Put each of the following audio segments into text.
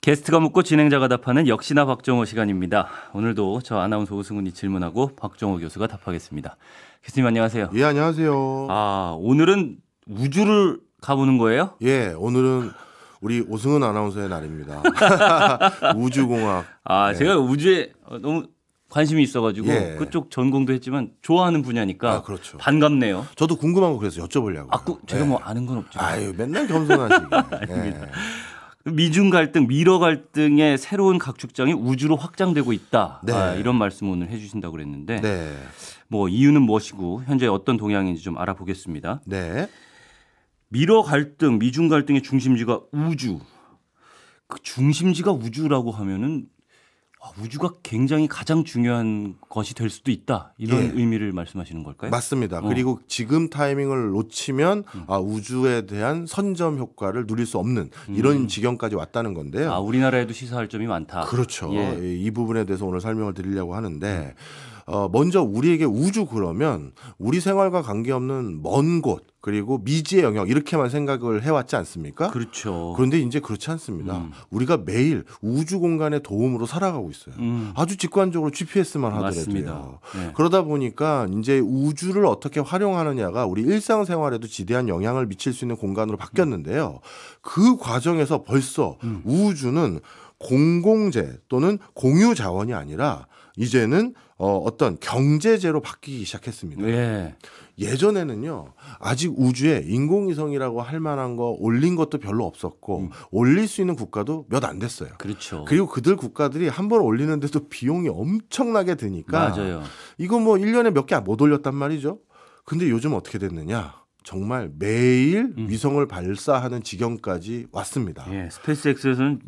게스트가 묻고 진행자가 답하는 역시나 박정호 시간입니다. 오늘도 저 아나운서 오승훈이 질문하고 박정호 교수가 답하겠습니다. 교수님 안녕하세요. 예, 안녕하세요. 오늘은 우주를 가보는 거예요? 예, 오늘은 우리 오승훈 아나운서의 날입니다. 우주공학. 예. 제가 우주에 너무 관심이 있어가지고 예. 그쪽 전공도 했지만 좋아하는 분야니까 그렇죠. 반갑네요. 저도 궁금한 거 그래서 여쭤보려고. 제가 뭐 아는 건 없죠. 아유, 맨날 겸손하시게. 아닙니다. 미중 갈등, 미러 갈등의 새로운 각축장이 우주로 확장되고 있다. 네. 이런 말씀 오늘 해주신다고 그랬는데 네. 뭐 이유는 무엇이고 현재 어떤 동향인지 좀 알아보겠습니다. 네. 미러 갈등, 미중 갈등의 중심지가 우주. 그 중심지가 우주라고 하면은 우주가 굉장히 가장 중요한 것이 될 수도 있다. 이런 예. 의미를 말씀하시는 걸까요? 맞습니다. 그리고 지금 타이밍을 놓치면 우주에 대한 선점 효과를 누릴 수 없는 이런 지경까지 왔다는 건데요. 우리나라에도 시사할 점이 많다. 그렇죠. 예. 이 부분에 대해서 오늘 설명을 드리려고 하는데 먼저 우리에게 우주 그러면 우리 생활과 관계없는 먼 곳 그리고 미지의 영역 이렇게만 생각을 해왔지 않습니까? 그렇죠. 그런데 이제 그렇지 않습니다. 우리가 매일 우주 공간의 도움으로 살아가고 있어요. 아주 직관적으로 GPS만 하더라도요. 네. 그러다 보니까 이제 우주를 어떻게 활용하느냐가 우리 일상생활에도 지대한 영향을 미칠 수 있는 공간으로 바뀌었는데요. 그 과정에서 벌써 우주는 공공재 또는 공유 자원이 아니라 이제는 어떤 경제재로 바뀌기 시작했습니다. 예. 예전에는요, 아직 우주에 인공위성이라고 할 만한 거 올린 것도 별로 없었고, 올릴 수 있는 국가도 몇 안 됐어요. 그렇죠. 그리고 그들 국가들이 한 번 올리는데도 비용이 엄청나게 드니까, 맞아요. 이거 뭐 1년에 몇 개 못 올렸단 말이죠. 근데 요즘 어떻게 됐느냐? 정말 매일 위성을 발사하는 지경까지 왔습니다. 예. 스페이스X에서는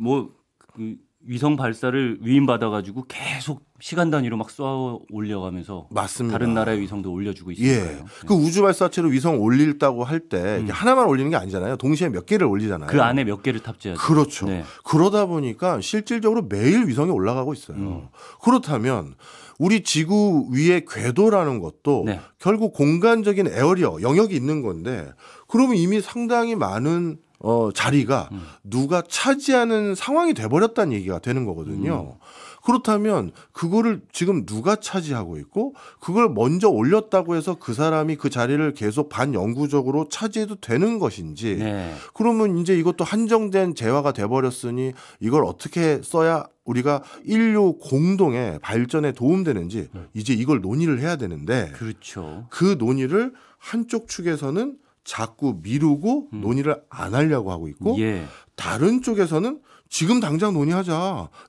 위성 발사를 위임받아가지고 계속 시간 단위로 막 쏘아 올려가면서 맞습니다. 다른 나라의 위성도 올려주고 있으니까요. 예. 그 우주 발사체로 위성 올린다고 할 때 하나만 올리는 게 아니잖아요. 동시에 몇 개를 올리잖아요. 그 안에 몇 개를 탑재하죠. 그렇죠. 네. 그러다 보니까 실질적으로 매일 위성이 올라가고 있어요. 그렇다면 우리 지구 위의 궤도라는 것도 네. 결국 공간적인 에어리어 영역이 있는 건데 그러면 이미 상당히 많은 자리가 누가 차지하는 상황이 돼버렸다는 얘기가 되는 거거든요. 그렇다면 그거를 지금 누가 차지하고 있고 그걸 먼저 올렸다고 해서 그 사람이 그 자리를 계속 반영구적으로 차지해도 되는 것인지 네. 그러면 이제 이것도 한정된 재화가 돼버렸으니 이걸 어떻게 써야 우리가 인류 공동의 발전에 도움되는지 이제 이걸 논의를 해야 되는데 그렇죠. 그 논의를 한쪽 축에서는 자꾸 미루고 논의를 안 하려고 하고 있고 예. 다른 쪽에서는 지금 당장 논의하자.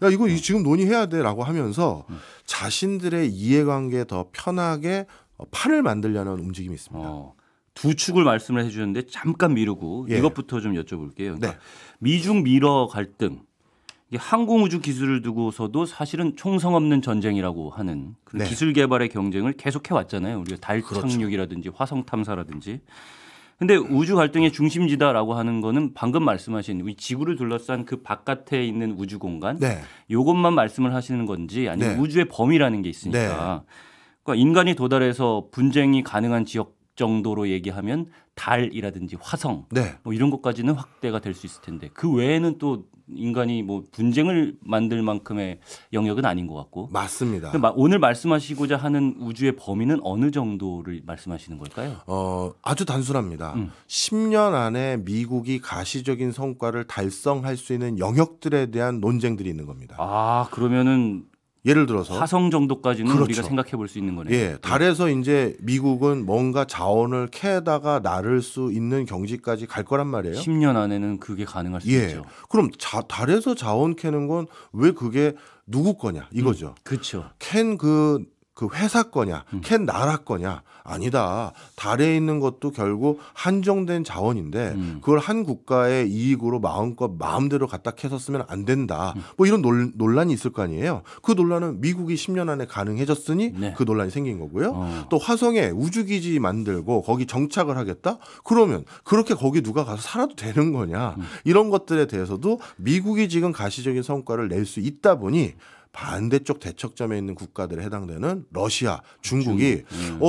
야 이거 지금 논의해야 돼라고 하면서 자신들의 이해관계에 더 편하게 판을 만들려는 움직임이 있습니다. 두 축을 말씀을 해주셨는데 잠깐 미루고 예. 이것부터 좀 여쭤볼게요. 그러니까 네. 미중 미러 갈등. 이게 항공우주 기술을 두고서도 사실은 총성 없는 전쟁이라고 하는 그런 네. 기술 개발의 경쟁을 계속해 왔잖아요. 우리가 달 그렇죠. 착륙이라든지 화성 탐사라든지. 근데 우주 갈등의 중심지다라고 하는 거는 방금 말씀하신 우리 지구를 둘러싼 그 바깥에 있는 우주 공간 네. 요것만 말씀을 하시는 건지 아니면 네. 우주의 범위라는 게 있으니까 그러니까 인간이 도달해서 분쟁이 가능한 지역 정도로 얘기하면 달이라든지 화성 네. 뭐 이런 것까지는 확대가 될 수 있을 텐데 그 외에는 또 인간이 뭐 분쟁을 만들 만큼의 영역은 아닌 것 같고 맞습니다. 오늘 말씀하시고자 하는 우주의 범위는 어느 정도를 말씀하시는 걸까요? 아주 단순합니다. 10년 안에 미국이 가시적인 성과를 달성할 수 있는 영역들에 대한 논쟁들이 있는 겁니다. 그러면은 예를 들어서 화성 정도까지는 그렇죠. 우리가 생각해 볼 수 있는 거네요. 예, 달에서 이제 미국은 뭔가 자원을 캐다가 나를 수 있는 경지까지 갈 거란 말이에요. 10년 안에는 그게 가능할 수 예. 있죠. 그럼 달에서 자원 캐는 건 왜 그게 누구 거냐 이거죠. 그렇죠. 캔 그 회사 거냐, 캔 나라 거냐? 아니다. 달에 있는 것도 결국 한정된 자원인데 그걸 한 국가의 이익으로 마음대로 갖다 캐서 쓰면 안 된다. 뭐 이런 논란이 있을 거 아니에요. 그 논란은 미국이 10년 안에 가능해졌으니 네. 그 논란이 생긴 거고요. 또 화성에 우주기지 만들고 거기 정착을 하겠다? 그러면 그렇게 거기 누가 가서 살아도 되는 거냐? 이런 것들에 대해서도 미국이 지금 가시적인 성과를 낼 수 있다 보니 반대쪽 대척점에 있는 국가들에 해당되는 러시아, 중국이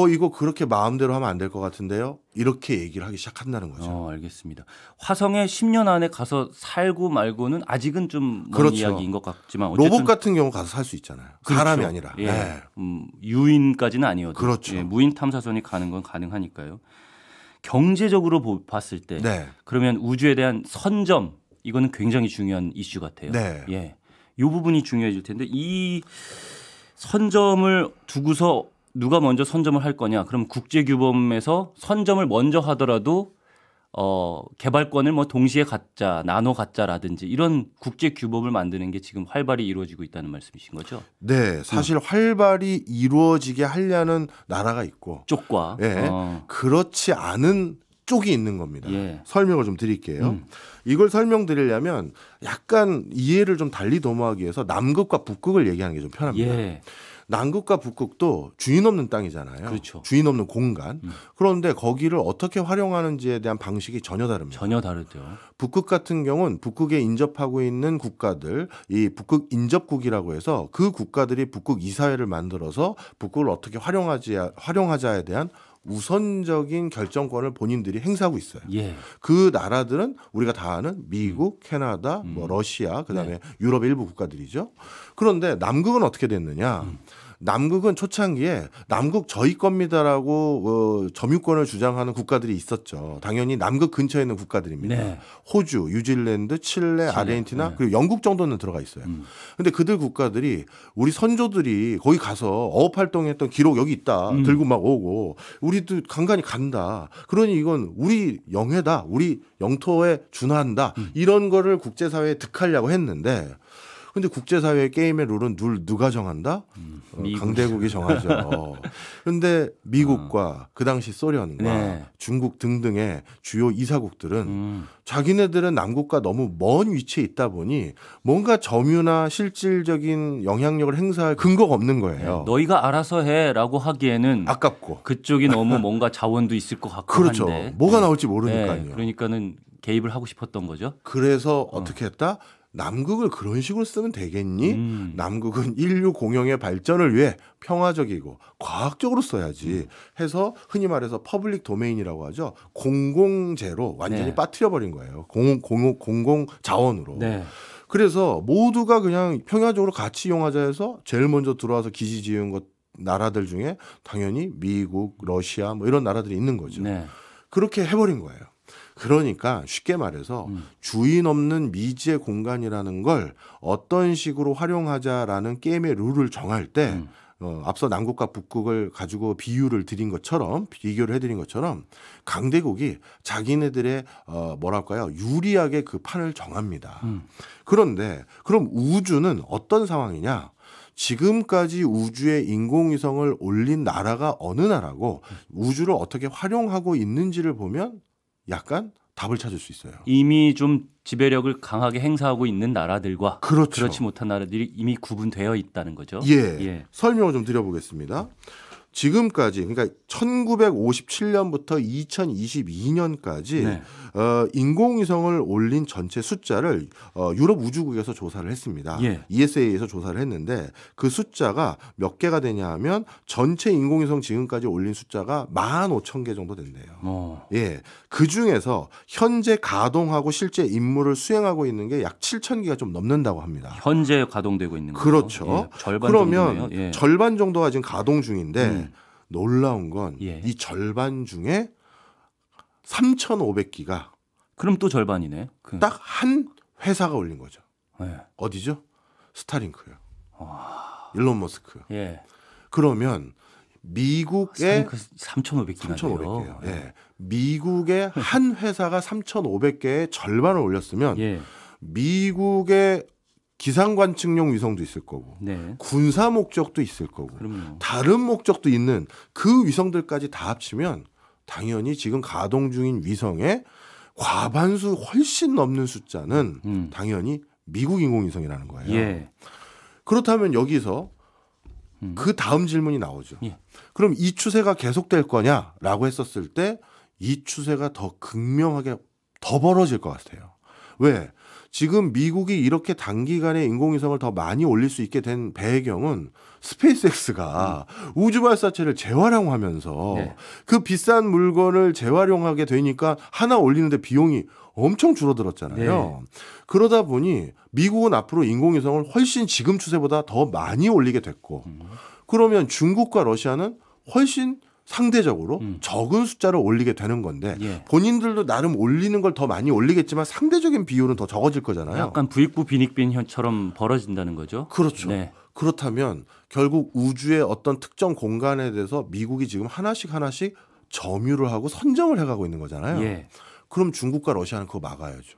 이거 그렇게 마음대로 하면 안 될 것 같은데요. 이렇게 얘기를 하기 시작한다는 거죠. 알겠습니다. 화성에 10년 안에 가서 살고 말고는 아직은 좀 먼 그렇죠. 이야기인 것 같지만 어쨌든 로봇 같은 경우 가서 살 수 있잖아요. 그렇죠. 사람이 아니라. 예. 네. 유인까지는 아니어도 그렇죠. 예, 무인 탐사선이 가는 건 가능하니까요. 경제적으로 봤을 때 네. 그러면 우주에 대한 선점 이거는 굉장히 중요한 이슈 같아요. 네. 예. 이 부분이 중요해질 텐데 이 선점을 두고서 누가 먼저 선점을 할 거냐? 그럼 국제규범에서 선점을 먼저 하더라도 개발권을 뭐 동시에 갖자, 나눠 갖자라든지 이런 국제규범을 만드는 게 지금 활발히 이루어지고 있다는 말씀이신 거죠? 네, 사실 활발히 이루어지게 하려는 나라가 있고 쪽과 예, 그렇지 않은 쪽이 있는 겁니다. 예. 설명을 좀 드릴게요. 이걸 설명드리려면 약간 이해를 좀 달리 도모하기 위해서 남극과 북극을 얘기하는 게 좀 편합니다. 예. 남극과 북극도 주인 없는 땅이잖아요. 그렇죠. 주인 없는 공간. 그런데 거기를 어떻게 활용하는지에 대한 방식이 전혀 다릅니다. 전혀 다르죠. 북극 같은 경우는 북극에 인접하고 있는 국가들, 이 북극 인접국이라고 해서 그 국가들이 북극 이사회를 만들어서 북극을 어떻게 활용하자에 대한 우선적인 결정권을 본인들이 행사하고 있어요. 예. 그 나라들은 우리가 다 아는 미국, 캐나다, 뭐 러시아, 그다음에 유럽의 일부 국가들이죠. 그런데 남극은 어떻게 됐느냐? 남극은 초창기에 남극 저희 겁니다라고 점유권을 주장하는 국가들이 있었죠. 당연히 남극 근처에 있는 국가들입니다. 네. 호주, 뉴질랜드, 칠레, 아르헨티나 그리고 영국 정도는 들어가 있어요. 근데 그들 국가들이 우리 선조들이 거기 가서 어업 활동했던 기록 여기 있다. 들고 막 오고 우리도 간간히 간다. 그러니 이건 우리 영해다. 우리 영토에 준하한다. 이런 거를 국제사회에 득하려고 했는데 근데 국제사회의 게임의 룰은 누가 정한다? 강대국이 정하죠. 그런데 미국과 그 당시 소련과 네. 중국 등등의 주요 이사국들은 자기네들은 남극과 너무 먼 위치에 있다 보니 뭔가 점유나 실질적인 영향력을 행사할 근거가 없는 거예요. 너희가 알아서 해라고 하기에는 아깝고. 그쪽이 너무 뭔가 자원도 있을 것 같고 그렇죠. 한데 뭐가 나올지 모르니까요. 네, 그러니까는 개입을 하고 싶었던 거죠. 그래서 어떻게 했다? 남극을 그런 식으로 쓰면 되겠니? 남극은 인류 공영의 발전을 위해 평화적이고 과학적으로 써야지 해서 흔히 말해서 퍼블릭 도메인이라고 하죠. 공공재로 완전히 네. 빠뜨려 버린 거예요. 공공 자원으로. 네. 그래서 모두가 그냥 평화적으로 같이 이용하자 해서 제일 먼저 들어와서 기지 지은 것 나라들 중에 당연히 미국, 러시아 뭐 이런 나라들이 있는 거죠. 네. 그렇게 해버린 거예요. 그러니까 쉽게 말해서 주인 없는 미지의 공간이라는 걸 어떤 식으로 활용하자라는 게임의 룰을 정할 때 앞서 남극과 북극을 가지고 비교를 해드린 것처럼 강대국이 자기네들의 뭐랄까요 유리하게 그 판을 정합니다. 그런데 그럼 우주는 어떤 상황이냐? 지금까지 우주에 인공위성을 올린 나라가 어느 나라고 우주를 어떻게 활용하고 있는지를 보면 약간 답을 찾을 수 있어요. 이미 좀 지배력을 강하게 행사하고 있는 나라들과 그렇죠. 그렇지 못한 나라들이 이미 구분되어 있다는 거죠. 예. 설명을 좀 드려보겠습니다. 지금까지 그러니까 1957년부터 2022년까지 네. 인공위성을 올린 전체 숫자를 유럽 우주국에서 조사를 했습니다. 예. ESA에서 조사를 했는데 그 숫자가 몇 개가 되냐 하면 전체 인공위성 지금까지 올린 숫자가 15,000개 정도 된대요. 예. 그 중에서 현재 가동하고 실제 임무를 수행하고 있는 게 약 7,000개가 좀 넘는다고 합니다. 현재 가동되고 있는 거죠. 그렇죠. 예, 절반 그러면 정도네요. 예. 절반 정도가 지금 가동 중인데 놀라운 건 이 예. 절반 중에 3,500기가 그럼 또 절반이네. 딱 한 회사가 올린 거죠. 예. 어디죠? 스타링크요. 일론 머스크. 예. 그러면 미국의 3,500기가 3,500개예요. 예. 미국의 한 회사가 3,500개의 절반을 올렸으면 예. 미국의 기상관측용 위성도 있을 거고 네. 군사 목적도 있을 거고 그럼요. 다른 목적도 있는 그 위성들까지 다 합치면 당연히 지금 가동 중인 위성의 과반수 훨씬 넘는 숫자는 당연히 미국 인공위성이라는 거예요. 예. 그렇다면 여기서 그 다음 질문이 나오죠. 예. 그럼 이 추세가 계속될 거냐라고 했었을 때 이 추세가 더 극명하게 더 벌어질 것 같아요. 왜? 지금 미국이 이렇게 단기간에 인공위성을 더 많이 올릴 수 있게 된 배경은 스페이스X가 우주 발사체를 재활용하면서 네. 그 비싼 물건을 재활용하게 되니까 하나 올리는데 비용이 엄청 줄어들었잖아요. 네. 그러다 보니 미국은 앞으로 인공위성을 훨씬 지금 추세보다 더 많이 올리게 됐고 그러면 중국과 러시아는 훨씬 상대적으로 적은 숫자를 올리게 되는 건데 예. 본인들도 나름 올리는 걸 더 많이 올리겠지만 상대적인 비율은 더 적어질 거잖아요. 약간 부익부 빈익빈처럼 벌어진다는 거죠. 그렇죠. 네. 그렇다면 결국 우주의 어떤 특정 공간에 대해서 미국이 지금 하나씩 점유를 하고 선정을 해가고 있는 거잖아요. 예. 그럼 중국과 러시아는 그거 막아야죠.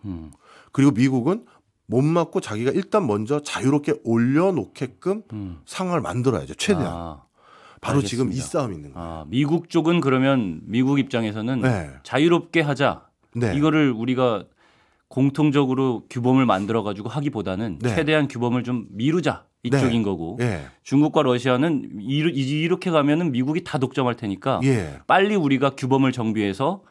그리고 미국은 못 막고 자기가 일단 먼저 자유롭게 올려놓게끔 상황을 만들어야죠. 최대한. 바로 알겠습니다. 지금 이 싸움이 있는 거예요. 미국 쪽은 그러면 미국 입장에서는 네. 자유롭게 하자. 네. 이거를 우리가 공통적으로 규범을 만들어 가지고 하기보다는 네. 최대한 규범을 좀 미루자 이쪽인 네. 거고 예. 중국과 러시아는 이렇게 가면은 미국이 다 독점할 테니까 예. 빨리 우리가 규범을 정비해서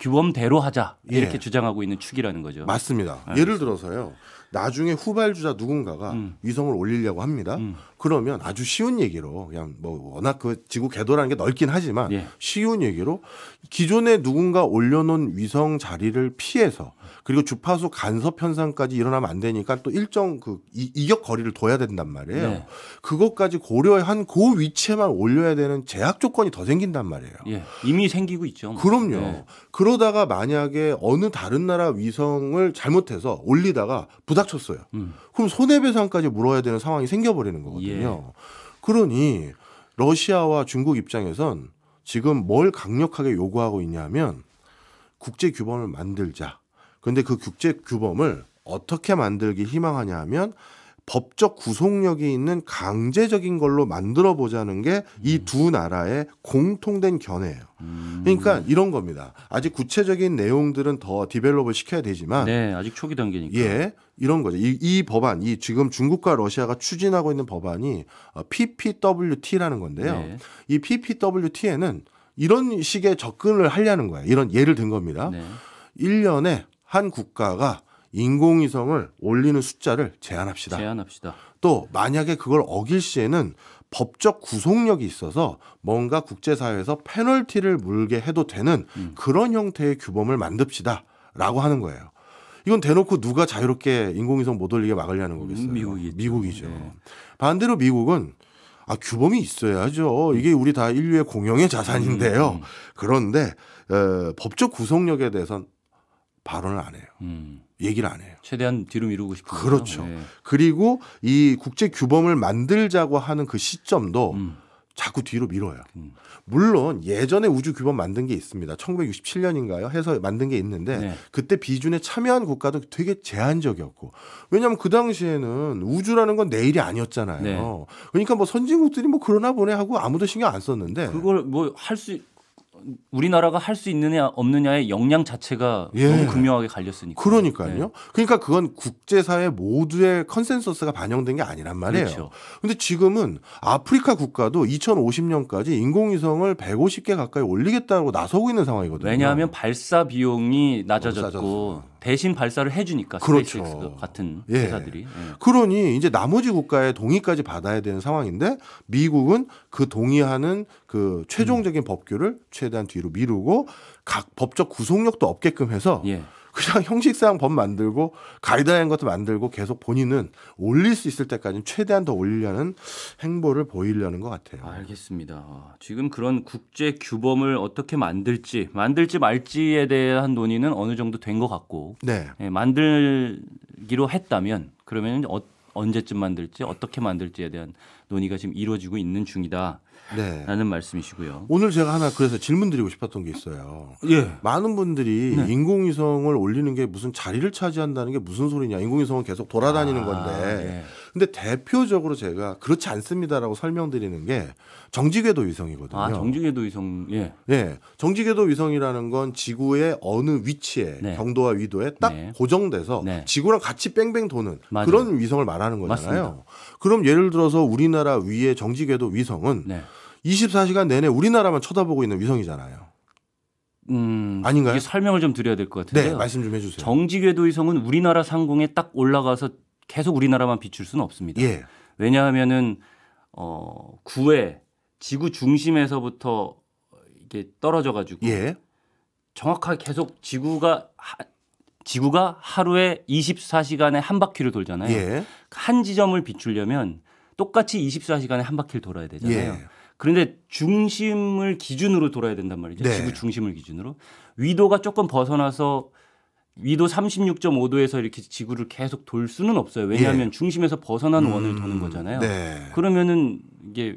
규범대로 하자 이렇게 예. 주장하고 있는 축이라는 거죠. 맞습니다. 알겠습니다. 예를 들어서요. 나중에 후발주자 누군가가 위성을 올리려고 합니다. 그러면 아주 쉬운 얘기로 그냥 뭐 워낙 그 지구 궤도라는 게 넓긴 하지만 예. 쉬운 얘기로 기존에 누군가 올려놓은 위성 자리를 피해서 그리고 주파수 간섭 현상까지 일어나면 안 되니까 또 일정 그 이격 거리를 둬야 된단 말이에요. 네. 그것까지 고려한 그 위치에만 올려야 되는 제약 조건이 더 생긴단 말이에요. 예. 이미 생기고 있죠. 그럼요. 네. 그러다가 만약에 어느 다른 나라 위성을 잘못해서 올리다가 부닥쳤어요. 그럼 손해배상까지 물어야 되는 상황이 생겨버리는 거거든요. 그러니 러시아와 중국 입장에선 지금 뭘 강력하게 요구하고 있냐면 국제 규범을 만들자. 그런데 그 국제 규범을 어떻게 만들기 희망하냐 하면 법적 구속력이 있는 강제적인 걸로 만들어 보자는 게 이 두 나라의 공통된 견해예요. 그러니까 이런 겁니다. 아직 구체적인 내용들은 더 디벨롭을 시켜야 되지만 네, 아직 초기 단계니까. 예, 이런 거죠. 이 법안, 이 지금 중국과 러시아가 추진하고 있는 법안이 PPWT라는 건데요. 네. 이 PPWT에는 이런 식의 접근을 하려는 거예요. 이런 예를 든 겁니다. 네. 1년에 한 국가가 인공위성을 올리는 숫자를 제한합시다. 제한합시다. 또 만약에 그걸 어길 시에는 법적 구속력이 있어서 뭔가 국제사회에서 페널티를 물게 해도 되는 그런 형태의 규범을 만듭시다라고 하는 거예요. 이건 대놓고 누가 자유롭게 인공위성 못 올리게 막으려는 거겠어요. 미국이죠. 네. 반대로 미국은 규범이 있어야죠. 이게 우리 다 인류의 공용의 자산인데요. 그런데 법적 구속력에 대해서는 발언을 안 해요. 얘기를 안 해요. 최대한 뒤로 미루고 싶은 거죠. 그렇죠. 네. 그리고 이 국제 규범을 만들자고 하는 그 시점도 자꾸 뒤로 미뤄요. 물론 예전에 우주 규범 만든 게 있습니다. 1967년인가요? 해서 만든 게 있는데 네. 그때 비준에 참여한 국가도 되게 제한적이었고 왜냐하면 그 당시에는 우주라는 건 내일이 아니었잖아요. 네. 그러니까 뭐 선진국들이 뭐 그러나 보네 하고 아무도 신경 안 썼는데 그걸 뭐 우리나라가 할 수 있느냐 없느냐의 역량 자체가 예. 너무 극명하게 갈렸으니까. 그러니까요. 네. 그러니까 그건 국제사회 모두의 컨센서스가 반영된 게 아니란 말이에요. 그렇죠. 근데 지금은 아프리카 국가도 2050년까지 인공위성을 150개 가까이 올리겠다고 나서고 있는 상황이거든요. 왜냐하면 발사 비용이 낮아졌고 싸졌어. 대신 발사를 해주니까 그렇죠. 스페이스X 같은 예. 회사들이. 예. 그러니 이제 나머지 국가의 동의까지 받아야 되는 상황인데 미국은 그 동의하는 그 최종적인 법규를 최대한 뒤로 미루고 각 법적 구속력도 없게끔 해서 예. 그냥 형식상 법 만들고 가이드라인 것도 만들고 계속 본인은 올릴 수 있을 때까지 최대한 더 올리려는 행보를 보이려는 것 같아요. 알겠습니다. 지금 그런 국제 규범을 어떻게 만들지 말지에 대한 논의는 어느 정도 된 것 같고 네. 예, 만들기로 했다면 그러면 언제쯤 만들지 어떻게 만들지에 대한 논의가 지금 이루어지고 있는 중이다라는 네. 말씀이시고요. 오늘 제가 하나 그래서 질문 드리고 싶었던 게 있어요. 예. 많은 분들이 네. 인공위성을 올리는 게 무슨 자리를 차지한다는 게 무슨 소리냐. 인공위성은 계속 돌아다니는 건데. 예. 근데 대표적으로 제가 그렇지 않습니다라고 설명드리는 게 정지궤도 위성이거든요. 정지궤도 위성. 예. 네, 정지궤도 위성이라는 건 지구의 어느 위치에 네. 경도와 위도에 딱 네. 고정돼서 네. 지구랑 같이 뺑뺑 도는 맞아요. 그런 위성을 말하는 거잖아요. 맞습니다. 그럼 예를 들어서 우리나라 위의 정지궤도 위성은 네. 24시간 내내 우리나라만 쳐다보고 있는 위성이잖아요. 아닌가요? 이게 설명을 좀 드려야 될 것 네, 같은데요. 말씀 좀 해주세요. 정지궤도 위성은 우리나라 상공에 딱 올라가서 계속 우리나라만 비출 수는 없습니다. 예, 왜냐하면은 구에 지구 중심에서부터 이게 떨어져 가지고 예, 정확하게 계속 지구가 하루에 24시간에 한 바퀴를 돌잖아요. 예, 한 지점을 비추려면 똑같이 24시간에 한 바퀴를 돌아야 되잖아요. 예. 그런데 중심을 기준으로 돌아야 된단 말이죠. 네. 지구 중심을 기준으로. 위도가 조금 벗어나서 위도 36.5도에서 이렇게 지구를 계속 돌 수는 없어요. 왜냐하면 중심에서 벗어난 원을 도는 거잖아요. 네. 그러면은 이게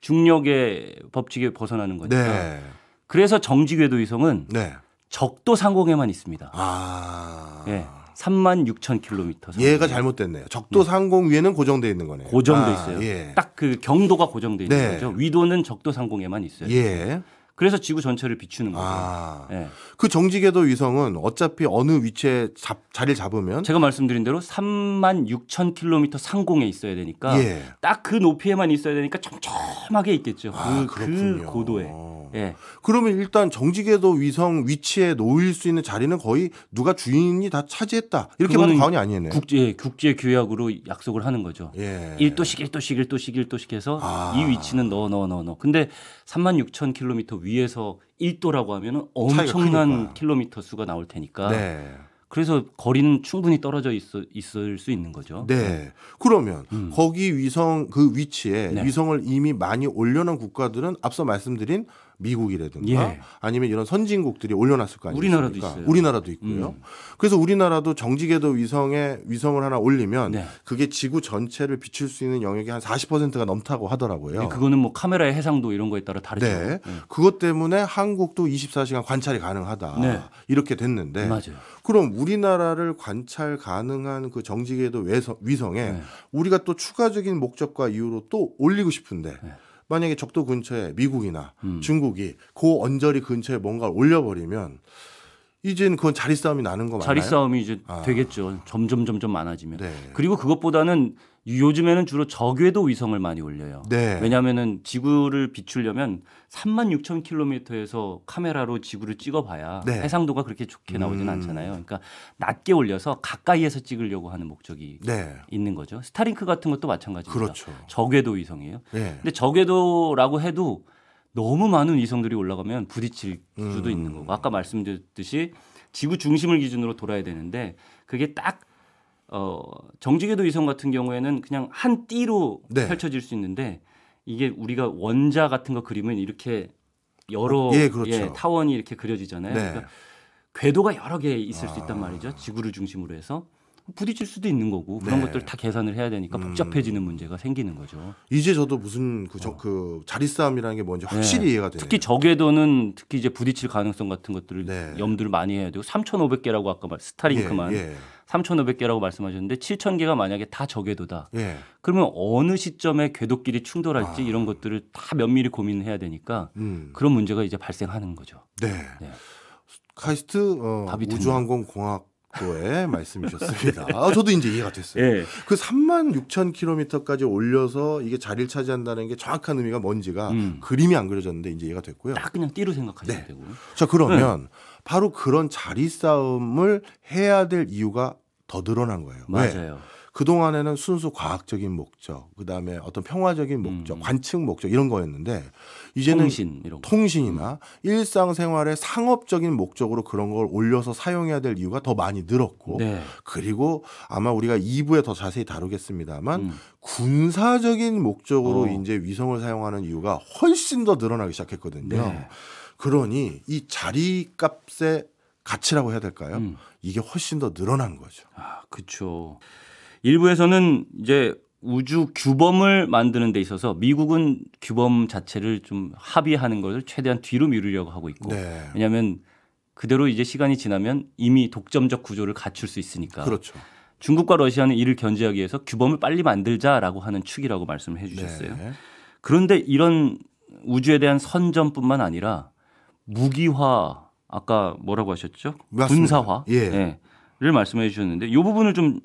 중력의 법칙에 벗어나는 거니까. 네. 그래서 정지궤도 위성은 네. 적도 상공에만 있습니다. 아. 예. 36,000km. 얘가 잘못됐네요. 적도 상공 위에는 고정돼 있는 거네요. 고정돼 있어요. 예. 딱 그 경도가 고정돼 있는 네. 거죠. 위도는 적도 상공에만 있어요. 예. 그래서 지구 전체를 비추는 거예요. 아. 예. 그 정지궤도 위성은 어차피 어느 위치에 자리를 잡으면 제가 말씀드린 대로 36,000km 상공에 있어야 되니까 예. 딱 그 높이에만 있어야 되니까 촘촘하게 있겠죠. 그 그렇군요. 고도에. 예. 그러면 일단 정지궤도 위성 위치에 놓일 수 있는 자리는 거의 누가 주인이 다 차지했다. 이렇게 봐도 그거는 과언이 아니네요. 국제 규약으로 약속을 하는 거죠. 예. 1도씩 해서 이 위치는 넣어. 근데 36,000km 위에서 1도라고 하면은 엄청난 크니까. 킬로미터 수가 나올 테니까. 네. 그래서 거리는 충분히 떨어져 있을 수 있는 거죠. 네. 그러면 거기 위성 그 위치에 네. 위성을 이미 많이 올려놓은 국가들은 앞서 말씀드린 미국이라든가 예. 아니면 이런 선진국들이 올려놨을 거 아니겠습니까? 우리나라도 있어요. 우리나라도 있고요. 그래서 우리나라도 정지궤도 위성에 위성을 하나 올리면 네. 그게 지구 전체를 비출 수 있는 영역이 한 40%가 넘다고 하더라고요. 네, 그거는 뭐 카메라의 해상도 이런 거에 따라 다르죠. 네. 그것 때문에 한국도 24시간 관찰이 가능하다. 네. 이렇게 됐는데 맞아요. 그럼 우리나라를 관찰 가능한 그 정지궤도 위성에 네. 우리가 또 추가적인 목적과 이유로 또 올리고 싶은데 네. 만약에 적도 근처에 미국이나 중국이 그 언저리 근처에 뭔가를 올려버리면 이제는 그건 자리 싸움이 나는 거 맞나요? 자리 싸움이 이제 되겠죠. 점점 많아지면. 네. 그리고 그것보다는 요즘에는 주로 저궤도 위성을 많이 올려요. 네. 왜냐하면은 지구를 비추려면 36,000km에서 카메라로 지구를 찍어봐야 네. 해상도가 그렇게 좋게 나오진 않잖아요. 그러니까 낮게 올려서 가까이에서 찍으려고 하는 목적이 네. 있는 거죠. 스타링크 같은 것도 마찬가지입니다. 그렇죠. 저궤도 위성이에요. 네. 근데 저궤도라고 해도 너무 많은 위성들이 올라가면 부딪힐 수도 있는 거고 아까 말씀드렸듯이 지구 중심을 기준으로 돌아야 되는데 그게 딱 정지궤도 위성 같은 경우에는 그냥 한 띠로 네. 펼쳐질 수 있는데 이게 우리가 원자 같은 거 그리면 이렇게 여러 예, 그렇죠. 타원이 이렇게 그려지잖아요. 네. 그러니까 궤도가 여러 개 있을 수 있단 말이죠. 지구를 중심으로 해서 부딪힐 수도 있는 거고 그런 네. 것들 다 계산을 해야 되니까 복잡해지는 문제가 생기는 거죠. 이제 저도 무슨 그 자리 싸움이라는 게 뭔지 확실히 이해가 되네요. 특히 저궤도는 특히 이제 부딪힐 가능성 같은 것들을 네. 염두를 많이 해야 되고 3,500개라고 아까 스타링크만 예, 3,500개라고 말씀하셨는데 7,000개가 만약에 다 저궤도다. 예. 그러면 어느 시점에 궤도끼리 충돌할지 이런 것들을 다 면밀히 고민해야 되니까 그런 문제가 이제 발생하는 거죠. 네. 네. 카이스트 답이 됐네요. 우주항공공학도의 말씀이셨습니다. 저도 이제 이해가 됐어요. 예. 그 36,000km까지 올려서 이게 자리를 차지한다는 게 정확한 의미가 뭔지가 그림이 안 그려졌는데 이제 이해가 됐고요. 딱 그냥 띠로 생각하시면 네. 되고. 자, 그러면 바로 그런 자리 싸움을 해야 될 이유가 더 늘어난 거예요. 왜? 맞아요. 그동안에는 순수 과학적인 목적, 그다음에 어떤 평화적인 목적, 관측 목적 이런 거였는데 이제는 통신 이런 거. 통신이나 일상생활의 상업적인 목적으로 그런 걸 올려서 사용해야 될 이유가 더 많이 늘었고 네. 그리고 아마 우리가 2부에 더 자세히 다루겠습니다만 군사적인 목적으로 이제 위성을 사용하는 이유가 훨씬 더 늘어나기 시작했거든요. 네. 그러니 이 자리값의 가치라고 해야 될까요? 이게 훨씬 더 늘어난 거죠. 아, 그렇죠. 일부에서는 이제 우주 규범을 만드는 데 있어서 미국은 규범 자체를 좀 합의하는 것을 최대한 뒤로 미루려고 하고 있고 네. 왜냐하면 그대로 이제 시간이 지나면 이미 독점적 구조를 갖출 수 있으니까 그렇죠. 중국과 러시아는 이를 견제하기 위해서 규범을 빨리 만들자라고 하는 축이라고 말씀을 해 주셨어요. 네. 그런데 이런 우주에 대한 선점뿐만 아니라 무기화 아까 뭐라고 하셨죠? 맞습니다. 군사화 예. 를 말씀해 주셨는데 이 부분을 좀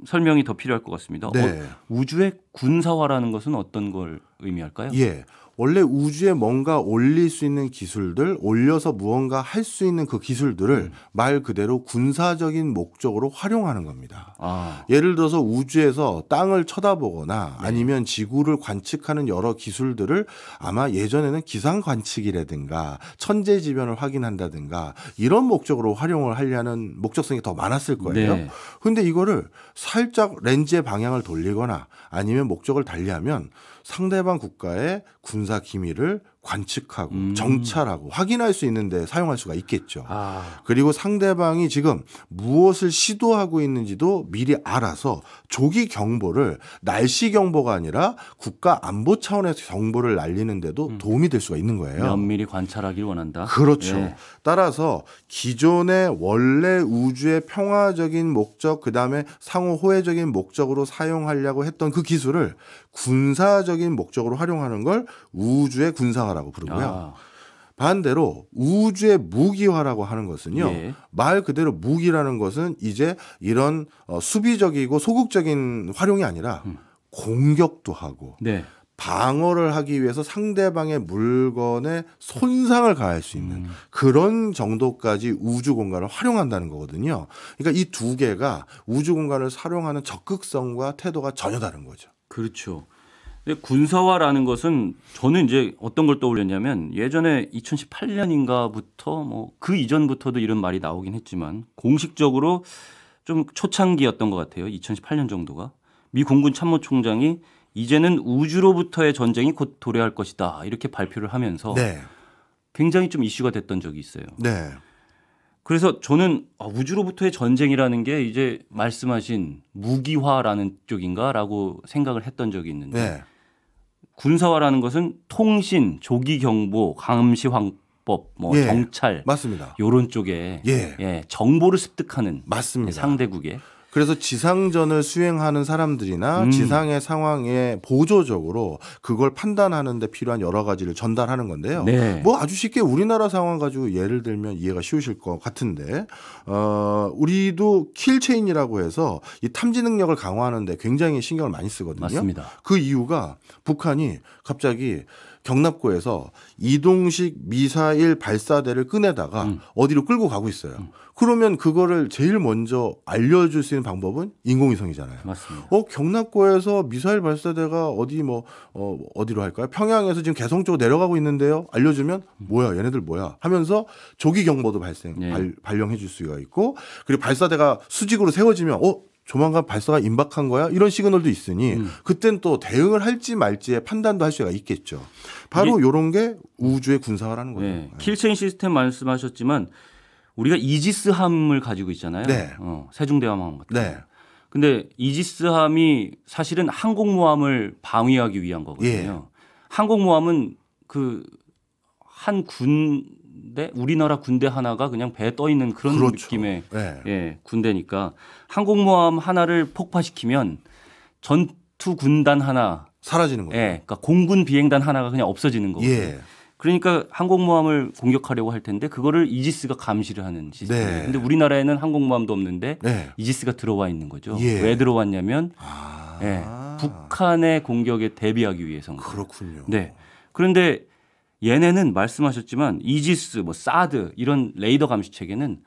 설명이 더 필요할 것 같습니다. 네. 우주에 군사화라는 것은 어떤 걸 의미할까요? 예. 원래 우주에 뭔가 올릴 수 있는 기술들, 올려서 무언가 할 수 있는 그 기술들을 말 그대로 군사적인 목적으로 활용하는 겁니다. 아, 예를 들어서 우주에서 땅을 쳐다보거나 아니면 지구를 관측하는 여러 기술들을 아마 예전에는 기상 관측이라든가 천재지변을 확인한다든가 이런 목적으로 활용을 하려는 목적성이 더 많았을 거예요. 네. 근데 이거를 살짝 렌즈의 방향을 돌리거나 아니면 목적을 달리하면 상대방 국가의 군사 기밀을 관측하고 정찰하고 확인할 수 있는데 사용할 수가 있겠죠. 아, 그리고 상대방이 지금 무엇을 시도하고 있는지도 미리 알아서 조기 경보를 날씨 경보가 아니라 국가 안보 차원에서 정보를 날리는데도 도움이 될 수가 있는 거예요. 면밀히 관찰하길 원한다. 그렇죠. 예. 따라서 기존의 원래 우주의 평화적인 목적, 그다음에 상호 호혜적인 목적으로 사용하려고 했던 그 기술을 군사적인 목적으로 활용하는 걸 우주의 군사화라고 부르고요. 아, 반대로 우주의 무기화라고 하는 것은요. 예. 말 그대로 무기라는 것은 이제 이런 수비적이고 소극적인 활용이 아니라 공격도 하고 네. 방어를 하기 위해서 상대방의 물건에 손상을 가할 수 있는 그런 정도까지 우주 공간을 활용한다는 거거든요. 그러니까 이 두 개가 우주 공간을 활용하는 적극성과 태도가 전혀 다른 거죠. 그렇죠. 근데 군사화라는 것은 저는 이제 어떤 걸 떠올렸냐면 예전에 2018년인가부터 뭐 그 이전부터도 이런 말이 나오긴 했지만 공식적으로 좀 초창기였던 것 같아요. 2018년 정도가 미 공군 참모총장이 이제는 우주로부터의 전쟁이 곧 도래할 것이다 이렇게 발표를 하면서 네. 굉장히 좀 이슈가 됐던 적이 있어요. 네. 그래서 저는 우주로부터의 전쟁이라는 게 이제 말씀하신 무기화라는 쪽인가라고 생각을 했던 적이 있는데 네. 군사화라는 것은 통신, 조기 경보, 감시 방법, 뭐 예. 정찰 맞습니다. 요런 쪽에 예. 정보를 습득하는 맞습니다. 상대국에 그래서 지상전을 수행하는 사람들이나 지상의 상황에 보조적으로 그걸 판단하는 데 필요한 여러 가지를 전달하는 건데요. 네. 뭐 아주 쉽게 우리나라 상황 가지고 예를 들면 이해가 쉬우실 것 같은데 우리도 킬체인이라고 해서 이 탐지 능력을 강화하는 데 굉장히 신경을 많이 쓰거든요. 맞습니다. 그 이유가 북한이 갑자기 경납고에서 이동식 미사일 발사대를 꺼내다가 어디로 끌고 가고 있어요. 그러면 그거를 제일 먼저 알려줄 수 있는 방법은 인공위성이잖아요. 맞습니다. 경납고에서 미사일 발사대가 어디 어디로 할까요? 평양에서 지금 개성 쪽으로 내려가고 있는데요. 알려주면 뭐야 얘네들 뭐야 하면서 조기 경보도 발령해 줄 수가 있고 그리고 발사대가 수직으로 세워지면 조만간 발사가 임박한 거야? 이런 시그널도 있으니 그땐 또 대응을 할지 말지의 판단도 할 수가 있겠죠. 바로 이런 게 우주의 군사화라는 거죠. 네. 킬체인 시스템 말씀하셨지만 우리가 이지스함을 가지고 있잖아요. 네. 세종대왕함 같은. 네. 근데 이지스함이 사실은 항공모함을 방위하기 위한 거거든요. 항공모함은 그 한 군대 우리나라 군대 하나가 그냥 배에 떠 있는 그런 그렇죠. 느낌의 네. 군대니까 항공모함 하나를 폭파시키면 전투 군단 하나 사라지는 거죠. 그러니까 공군 비행단 하나가 그냥 없어지는 거거든요. 예. 그러니까 항공모함을 공격하려고 할 텐데 그거를 이지스가 감시를 하는 시스템이에요. 네. 근데 우리나라에는 항공모함도 없는데 네. 이지스가 들어와 있는 거죠. 예. 왜 들어왔냐면 북한의 공격에 대비하기 위해서인 거예요. 그렇군요. 네. 그런데 얘네는 말씀하셨지만 이지스, 뭐 사드 이런 레이더 감시 체계는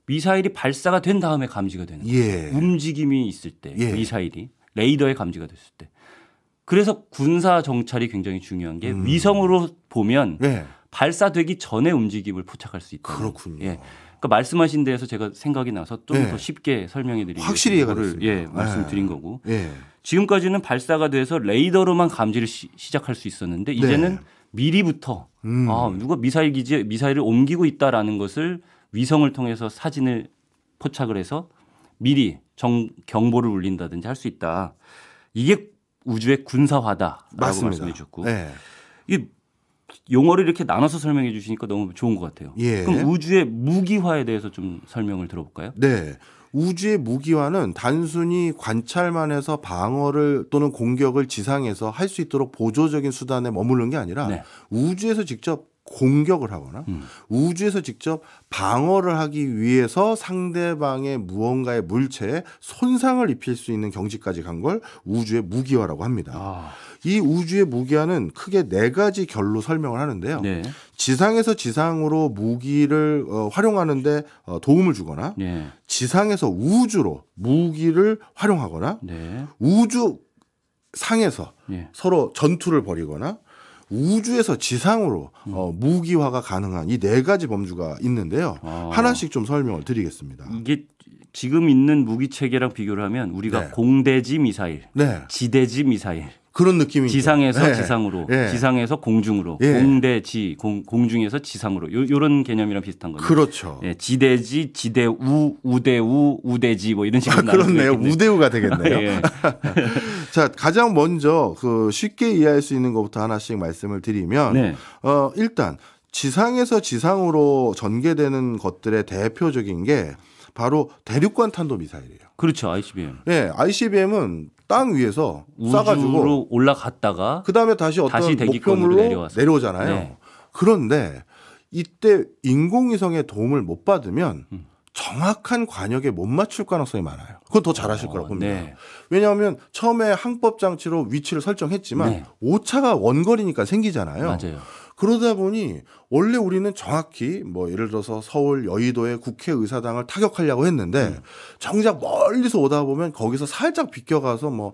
미사일이 발사가 된 다음에 감지가 되는 거예요. 예. 움직임이 있을 때 예. 미사일이 레이더에 감지가 됐을 때. 그래서 군사 정찰이 굉장히 중요한 게 위성으로 보면 네. 발사되기 전에 움직임을 포착할 수 있다. 그렇군요. 그러니까 말씀하신 데에서 제가 생각이 나서 좀 더 네. 쉽게 설명해 드리고 확실히 이해가 됐습니다. 말씀드린 거고. 예. 지금까지는 발사가 돼서 레이더로만 감지를 시작할 수 있었는데 이제는 미리부터 누가 미사일 기지에 미사일을 옮기고 있다라는 것을 위성을 통해서 사진을 포착을 해서 미리 경보를 울린다든지 할 수 있다. 이게 우주의 군사화다라고 맞습니다. 말씀해 주셨고 네. 이 용어를 이렇게 나눠서 설명해 주시니까 너무 좋은 것 같아요. 예. 그럼 우주의 무기화에 대해서 좀 설명을 들어볼까요? 네. 우주의 무기화는 단순히 관찰만 해서 방어를 또는 공격을 지상에서 할 수 있도록 보조적인 수단에 머무르는 게 아니라 네. 우주에서 직접 공격을 하거나 우주에서 직접 방어를 하기 위해서 상대방의 무언가의 물체에 손상을 입힐 수 있는 경지까지 간 걸 우주의 무기화라고 합니다. 이 우주의 무기화는 크게 4가지 결로 설명을 하는데요. 네. 지상에서 지상으로 무기를 활용하는데 도움을 주거나 네. 지상에서 우주로 무기를 활용하거나 네. 우주 상에서 네. 서로 전투를 벌이거나 우주에서 지상으로 무기화가 가능한 이 4가지 범주가 있는데요. 하나씩 좀 설명을 드리겠습니다. 이게 지금 있는 무기 체계랑 비교를 하면 우리가 네. 공대지 미사일, 네. 지대지 미사일, 그런 느낌이죠. 지상에서 네. 지상으로, 네. 지상에서 공중으로, 네. 공대지, 공중에서 지상으로 요런 개념이랑 비슷한 거죠. 그렇죠. 예, 지대지, 지대우, 우대우, 우대지 뭐 이런 식으로 그렇네요. 우대우가 되겠네요. 예. 자, 가장 먼저 그 쉽게 이해할 수 있는 것부터 하나씩 말씀을 드리면 네. 일단 지상에서 지상으로 전개되는 것들의 대표적인 게 바로 대륙간 탄도 미사일이에요. 그렇죠. ICBM. 네, ICBM은 땅 위에서 쏴가지고 우주로 올라갔다가 그다음에 다시 어떤 대기권으로 목표물로 내려오잖아요. 네. 그런데 이때 인공위성의 도움을 못 받으면 정확한 관역에 못 맞출 가능성이 많아요. 그건 더 잘하실 거라고 봅니다. 네. 왜냐하면 처음에 항법 장치로 위치를 설정했지만 네. 오차가 원거리니까 생기잖아요. 맞아요. 그러다 보니 원래 우리는 정확히 뭐 예를 들어서 서울 여의도의 국회의사당을 타격하려고 했는데 정작 멀리서 오다 보면 거기서 살짝 비껴가서 뭐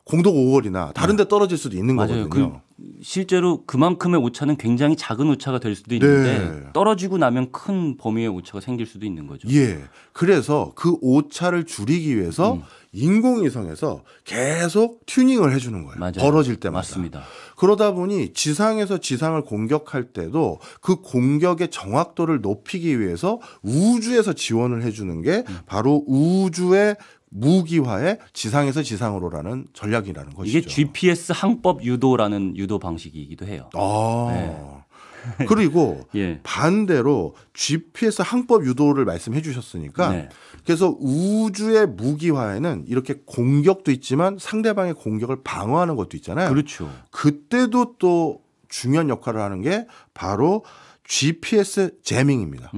공덕 5월이나 다른 데 떨어질 수도 있는 맞아요. 거거든요. 실제로 그만큼의 오차는 굉장히 작은 오차가 될 수도 있는데 네. 떨어지고 나면 큰 범위의 오차가 생길 수도 있는 거죠. 예. 그래서 그 오차를 줄이기 위해서 인공위성에서 계속 튜닝을 해주는 거예요. 맞아요. 벌어질 때마다. 맞습니다. 그러다 보니 지상에서 지상을 공격할 때도 그 공격의 정확도를 높이기 위해서 우주에서 지원을 해주는 게 바로 우주의 무기화의 지상에서 지상으로라는 전략이라는 것이죠. 이게 GPS 항법 유도라는 유도 방식이기도 해요. 그리고 예. 반대로 GPS 항법 유도를 말씀해 주셨으니까 네. 그래서 우주의 무기화에는 이렇게 공격도 있지만 상대방의 공격을 방어하는 것도 있잖아요. 그렇죠. 그때도 또 중요한 역할을 하는 게 바로 GPS 제밍입니다.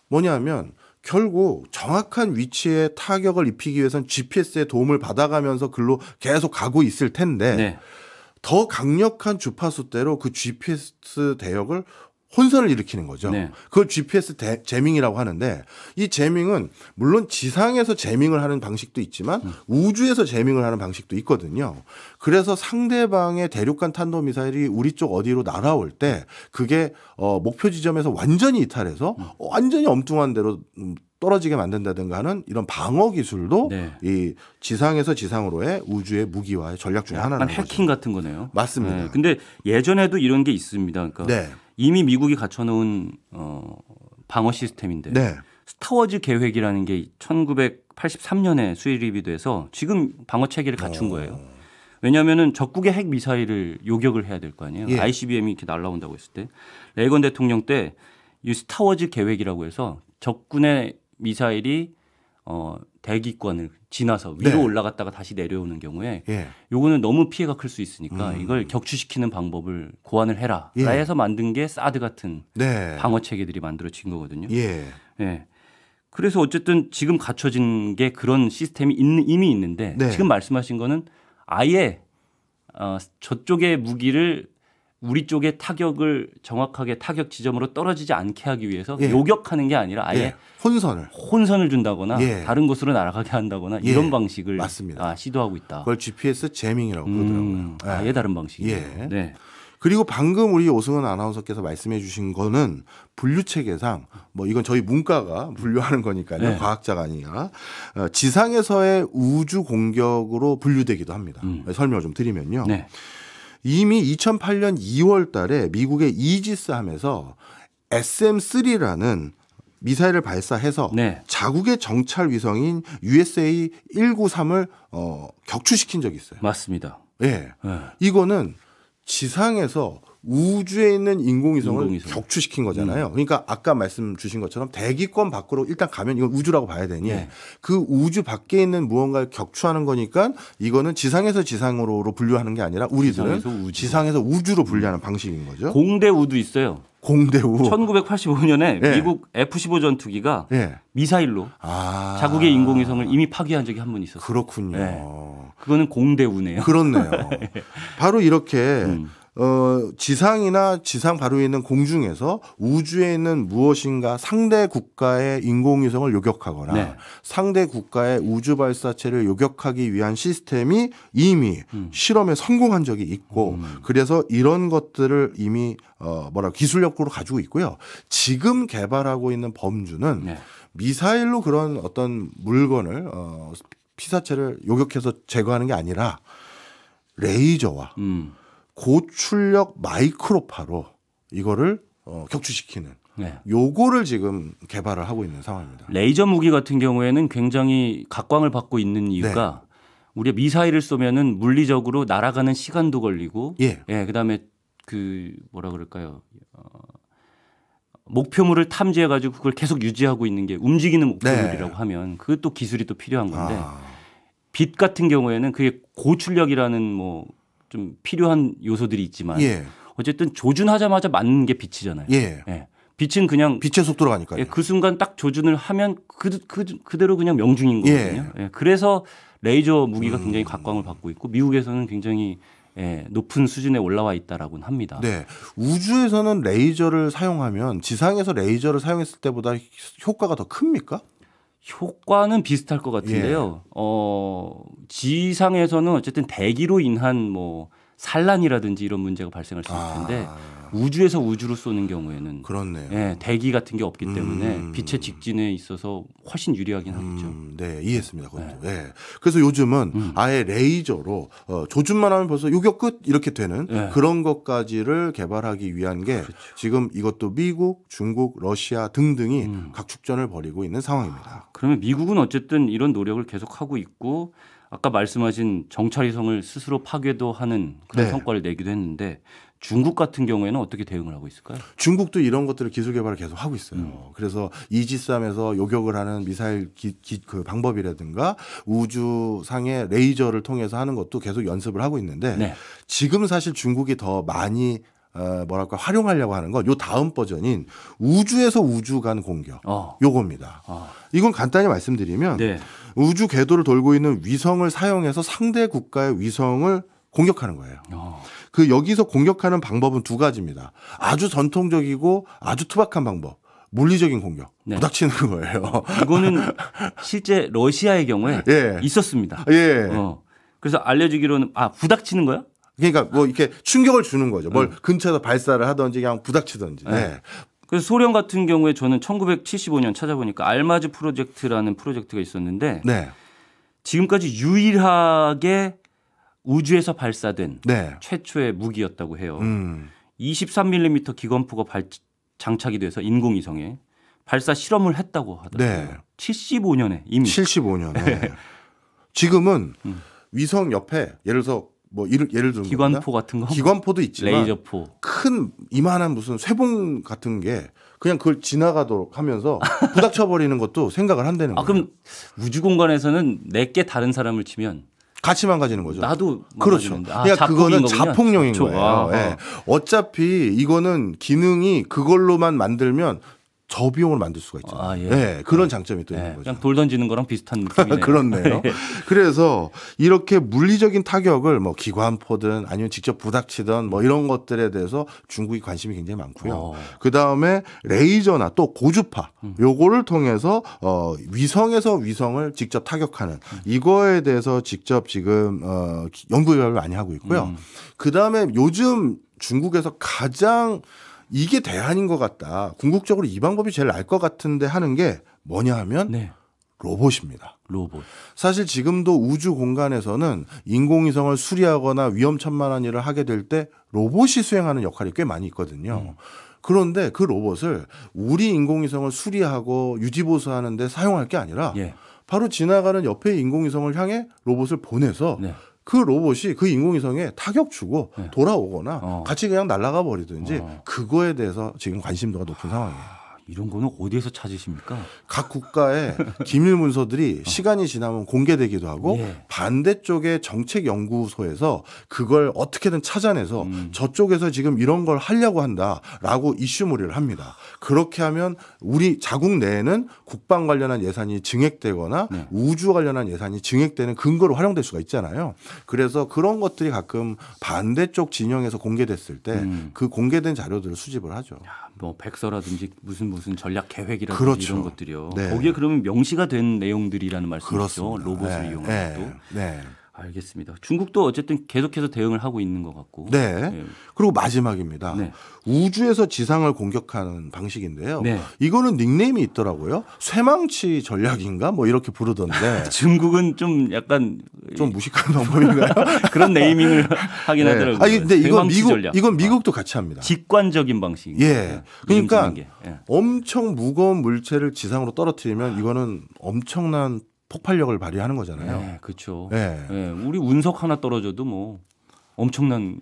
뭐냐면 결국 정확한 위치에 타격을 입히기 위해서는 GPS의 도움을 받아가면서 글로 계속 가고 있을 텐데 네. 더 강력한 주파수대로 그 GPS 대역을 혼선을 일으키는 거죠. 네. 그걸 GPS 제밍이라고 하는데 이 제밍은 물론 지상에서 제밍을 하는 방식도 있지만 우주에서 제밍을 하는 방식도 있거든요. 그래서 상대방의 대륙간 탄도미사일이 우리 쪽 어디로 날아올 때 그게 목표 지점에서 완전히 이탈해서 완전히 엉뚱한 데로 떨어지게 만든다든가 하는 이런 방어 기술도 네. 이 지상에서 지상으로의 우주의 무기화의 전략 중에 하나는 약간 해킹 같은 거네요. 맞습니다. 네. 근데 예전에도 이런 게 있습니다. 그러니까 네. 이미 미국이 갖춰놓은 방어 시스템인데 네. 스타워즈 계획이라는 게 1983년에 수립이 돼서 지금 방어 체계를 갖춘 거예요. 왜냐하면은 적국의 핵 미사일을 요격을 해야 될 거 아니에요. 예. ICBM이 이렇게 날라온다고 했을 때 레이건 대통령 때 이 스타워즈 계획이라고 해서 적군의 미사일이 대기권을 지나서 위로 네. 올라갔다가 다시 내려오는 경우에 예. 요거는 너무 피해가 클 수 있으니까 이걸 격추시키는 방법을 고안을 해라. 예. 해서 만든 게 사드 같은 네. 방어 체계들이 만들어진 거거든요. 예. 예. 그래서 어쨌든 지금 갖춰진 게 그런 시스템이 이미 있는데 네. 지금 말씀하신 거는 아예 저쪽의 무기를 우리 쪽의 타격을 정확하게 타격 지점으로 떨어지지 않게 하기 위해서 예. 요격하는 게 아니라 아예 예. 혼선을 혼선을 준다거나 예. 다른 곳으로 날아가게 한다거나 예. 이런 방식을 맞습니다. 시도하고 있다. 그걸 GPS 제밍이라고 그러더라고요. 예. 아예 다른 방식이에요. 예. 네. 그리고 방금 우리 오승훈 아나운서께서 말씀해 주신 거는 분류 체계상 뭐 이건 저희 문과가 분류하는 거니까요. 네. 과학자가 아니라 지상에서의 우주 공격으로 분류되기도 합니다. 설명을 좀 드리면요. 네. 이미 2008년 2월 달에 미국의 이지스함에서 SM-3라는 미사일을 발사해서 네. 자국의 정찰 위성인 USA 193을 격추시킨 적이 있어요. 맞습니다. 예. 네. 이거는 지상에서 우주에 있는 인공위성을 인공위성. 격추시킨 거잖아요. 그러니까 아까 말씀 주신 것처럼 대기권 밖으로 일단 가면 이건 우주라고 봐야 되니 네. 그 우주 밖에 있는 무언가를 격추하는 거니까 이거는 지상에서 지상으로 분류하는 게 아니라 우리들은 지상에서 우주로 분류하는 방식인 거죠. 공대우도 있어요. 공대우. 1985년에 네. 미국 F-15 전투기가 네. 미사일로 자국의 인공위성을 이미 파괴한 적이 한 번 있었어요. 그렇군요. 네. 그거는 공대우네요. 그렇네요. 바로 이렇게 지상이나 지상 바로 있는 공중에서 우주에 있는 무엇인가 상대 국가의 인공위성을 요격하거나 네. 상대 국가의 우주 발사체를 요격하기 위한 시스템이 이미 실험에 성공한 적이 있고 그래서 이런 것들을 이미 기술력으로 가지고 있고요. 지금 개발하고 있는 범주는 네. 미사일로 그런 어떤 물건을 피사체를 요격해서 제거하는 게 아니라 레이저와 고출력 마이크로파로 이거를 격추시키는 네. 요거를 지금 개발을 하고 있는 상황입니다. 레이저 무기 같은 경우에는 굉장히 각광을 받고 있는 이유가 우리가 미사일을 쏘면은 물리적으로 날아가는 시간도 걸리고 예. 그다음에 그 뭐라 그럴까요? 목표물을 탐지해 가지고 그걸 계속 유지하고 있는 게 움직이는 목표물이라고 하면 그것도 기술이 또 필요한 건데 빛 같은 경우에는 그게 고출력이라는 뭐 좀 필요한 요소들이 있지만 어쨌든 조준하자마자 맞는 게 빛이잖아요. 빛은 그냥 빛의 속도로 가니까요. 그 순간 딱 조준을 하면 그대로 그냥 명중인 거거든요. 그래서 레이저 무기가 굉장히 각광을 받고 있고 미국에서는 굉장히 높은 수준에 올라와 있다라고는 합니다. 네, 우주에서는 레이저를 사용하면 지상에서 레이저를 사용했을 때보다 효과가 더 큽니까? 효과는 비슷할 것 같은데요. 지상에서는 어쨌든 대기로 인한 뭐 산란이라든지 이런 문제가 발생할 수 있을 텐데 우주에서 우주로 쏘는 경우에는 그렇네요. 대기 같은 게 없기 때문에 빛의 직진에 있어서 훨씬 유리하긴 하겠죠. 네, 이해했습니다. 그것도. 그래서 요즘은 아예 레이저로 조준만 하면 벌써 요격 끝 이렇게 되는 그런 것까지를 개발하기 위한 게 지금 이것도 미국, 중국, 러시아 등등이 각축전을 벌이고 있는 상황입니다. 그러면 미국은 어쨌든 이런 노력을 계속하고 있고 아까 말씀하신 정찰위성을 스스로 파괴도 하는 그런 성과를 내기도 했는데 중국 같은 경우에는 어떻게 대응을 하고 있을까요? 중국도 이런 것들을 기술 개발을 계속 하고 있어요. 그래서 이지스함에서 요격을 하는 미사일 그 방법이라든가 우주상의 레이저를 통해서 하는 것도 계속 연습을 하고 있는데 지금 사실 중국이 더 많이 활용하려고 하는 건 요 다음 버전인 우주에서 우주 간 공격 요겁니다. 이건 간단히 말씀드리면 우주 궤도를 돌고 있는 위성을 사용해서 상대 국가의 위성을 공격하는 거예요. 그 여기서 공격하는 방법은 두 가지입니다. 아주 전통적이고 아주 투박한 방법. 물리적인 공격. 부닥치는 거예요. 이거는 실제 러시아의 경우에 있었습니다. 그래서 알려지기로는 부닥치는 거야? 그러니까 뭐 이렇게 충격을 주는 거죠. 뭘 근처에서 발사를 하든지 그냥 부닥치든지. 그래서 소련 같은 경우에 저는 1975년 찾아보니까 알마즈 프로젝트라는 프로젝트가 있었는데 지금까지 유일하게 우주에서 발사된 최초의 무기였다고 해요. 23mm 기관포가 장착이 돼서 인공위성에 발사 실험을 했다고 하더라고요. 75년에 이미. 75년에. 지금은 위성 옆에 예를 들어서 예를 들면 기관포 같은 거 기관포도 있지만 레이저포 큰 이만한 무슨 쇠봉 같은 게 그냥 그걸 지나가도록 하면서 부닥쳐 버리는 것도 생각을 한다는 거예요. 그럼 우주 공간에서는 내게 다른 사람을 치면 같이 망가지는 거죠. 나도 그렇죠. 그러니까 그거는 자폭용인 거예요. 어차피 이거는 기능이 그걸로만 만들면 저비용을 만들 수가 있잖아요. 그런 장점이 또 있는 거죠. 그냥 돌 던지는 거랑 비슷한 느낌이네요. 그렇네요. 그래서 이렇게 물리적인 타격을 기관포든 아니면 직접 부닥치든 이런 것들에 대해서 중국이 관심이 굉장히 많고요. 그다음에 레이저나 또 고주파 요거를 통해서 위성에서 위성을 직접 타격하는 이거에 대해서 직접 지금 연구 개발을 많이 하고 있고요. 그다음에 요즘 중국에서 가장 이게 대안인 것 같다. 궁극적으로 이 방법이 제일 나을 것 같은데 하는 게 뭐냐 하면 로봇입니다. 로봇. 사실 지금도 우주 공간에서는 인공위성을 수리하거나 위험천만한 일을 하게 될 때 로봇이 수행하는 역할이 꽤 많이 있거든요. 그런데 그 로봇을 우리 인공위성을 수리하고 유지보수하는 데 사용할 게 아니라 바로 지나가는 옆에 인공위성을 향해 로봇을 보내서 그 로봇이 그 인공위성에 타격 주고 네. 돌아오거나 같이 그냥 날아가 버리든지 그거에 대해서 지금 관심도가 높은 상황이에요. 이런 거는 어디에서 찾으십니까? 각 국가의 기밀 문서들이 시간이 지나면 공개되기도 하고 예. 반대쪽의 정책연구소에서 그걸 어떻게든 찾아내서 저쪽에서 지금 이런 걸 하려고 한다라고 이슈몰이를 합니다. 그렇게 하면 우리 자국 내에는 국방 관련한 예산이 증액되거나 네. 우주 관련한 예산이 증액되는 근거로 활용될 수가 있잖아요. 그래서 그런 것들이 가끔 반대쪽 진영에서 공개됐을 때 그 공개된 자료들을 수집을 하죠. 뭐 백서라든지 무슨 전략 계획이라든지 그렇죠. 이런 것들이요. 네. 거기에 그러면 명시가 된 내용들이라는 말씀이죠. 그렇습니다. 로봇을 네. 이용한 것도. 네. 네. 알겠습니다. 중국도 어쨌든 계속해서 대응을 하고 있는 것 같고. 네. 예. 그리고 마지막입니다. 네. 우주에서 지상을 공격하는 방식인데요. 네. 이거는 닉네임이 있더라고요. 쇠망치 전략인가 뭐 이렇게 부르던데 중국은 좀 약간 좀 무식한 방법인가요? 그런 네이밍을 하긴 네. 하더라고요. 아니 근데 이건 쇠망치 전략. 이건 미국도 같이 합니다. 직관적인 방식. 예. 그러니까 예. 엄청 무거운 물체를 지상으로 떨어뜨리면 이거는 엄청난 폭발력을 발휘하는 거잖아요. 네, 그렇죠. 네. 예, 우리 운석 하나 떨어져도 뭐 엄청난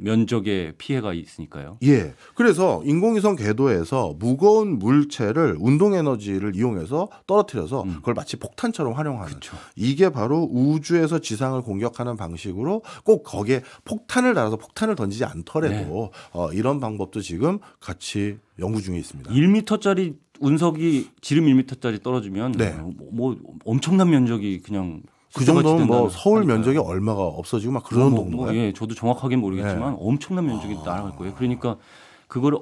면적의 피해가 있으니까요. 예. 그래서 인공위성 궤도에서 무거운 물체를 운동 에너지를 이용해서 떨어뜨려서 그걸 마치 폭탄처럼 활용하는. 그렇죠. 이게 바로 우주에서 지상을 공격하는 방식으로 꼭 거기에 폭탄을 달아서 폭탄을 던지지 않더라도 이런 방법도 지금 같이 연구 중에 있습니다. 1m짜리 운석이 지름 1m짜리 떨어지면 네. 뭐 엄청난 면적이 그냥 그 정도면 뭐 서울 하니까요. 면적이 얼마가 없어지고 막 그런 정도인가요? 예, 저도 정확하게는 모르겠지만 엄청난 면적이 날아갈 거예요. 그러니까 그걸